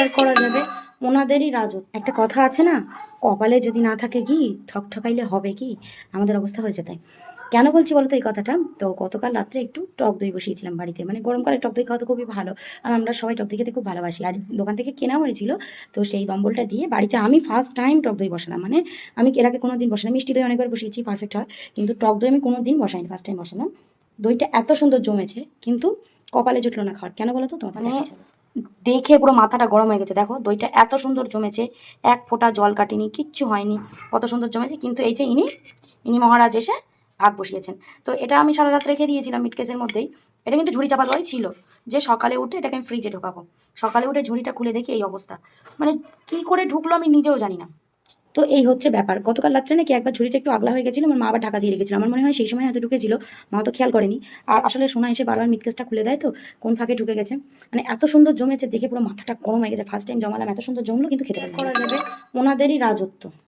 আর করা যাবে, ওনাদেরই রাজত্ব। একটা কথা আছে না, কপালে যদি না থাকে ঘি ঠকঠকাইলে হবে কি, আমাদের অবস্থা হয়েছে তাই। কেন বলছি বলো তো এই কথাটা? তো গতকাল রাত্রে একটু টক দই বসিয়েছিলাম বাড়িতে, মানে গরমকালে টক দই খাওয়া তো খুবই ভালো, আর আমরা সবাই টক দই খেতে খুব ভালোবাসি। আর দোকান থেকে কেনা হয়েছিল, তো সেই দম্বলটা দিয়ে বাড়িতে আমি ফার্স্ট টাইম টক দই বসালাম। মানে আমি এর আগে কোনো দিন বসালাম, মিষ্টি দই অনেকবার বসিয়েছি, পারফেক্ট হয়, কিন্তু টক দই আমি কোনো দিন বসাইনি, ফার্স্ট টাইম বসালাম। দইটা এত সুন্দর জমেছে, কিন্তু কপালে জুটলো না খাওয়ার। কেন বলো তো? তোমার মানে দেখে পুরো মাথাটা গরম হয়ে গেছে। দেখো দইটা এত সুন্দর জমেছে, এক ফোঁটা জল কাটেনি, কিচ্ছু হয়নি, কত সুন্দর জমেছে। কিন্তু এই যে ইনি মহারাজ এসে ভাগ বসিয়েছেন। তো এটা আমি সারা রাত রেখে দিয়েছিলাম মিটকেসের মধ্যেই। এটা কিন্তু ঝুড়ি চাপা দেওয়াই ছিল, যে সকালে উঠে এটাকে আমি ফ্রিজে ঢোকাবো। সকালে উঠে ঝুড়িটা খুলে দেখি এই অবস্থা, মানে কি করে ঢুকলো আমি নিজেও জানি না। তো এই হচ্ছে ব্যাপার। গতকাল রাত্রে নাকি একবার ঝুড়িটা একটু আগলা হয়ে গেছিল, আমার মা আবার ঢাকা দিয়ে রেখেছিল। আমার মনে হয় সেই সময় হয়তো ঢুকেছিল, মা তো খেয়াল করেনি। আর আসলে সোনা এসে বারবার মিটকেসটা খুলে দেয়, তো কোন ফাঁকে ঢুকে গেছে। মানে এত সুন্দর জমেছে দেখে পুরো মাথাটা গরম হয়ে গেছে। ফার্স্ট টাইম জমালাম, এত সুন্দর জমলো, কিন্তু খেতে করা যাবে, ওনাদেরই রাজত্ব।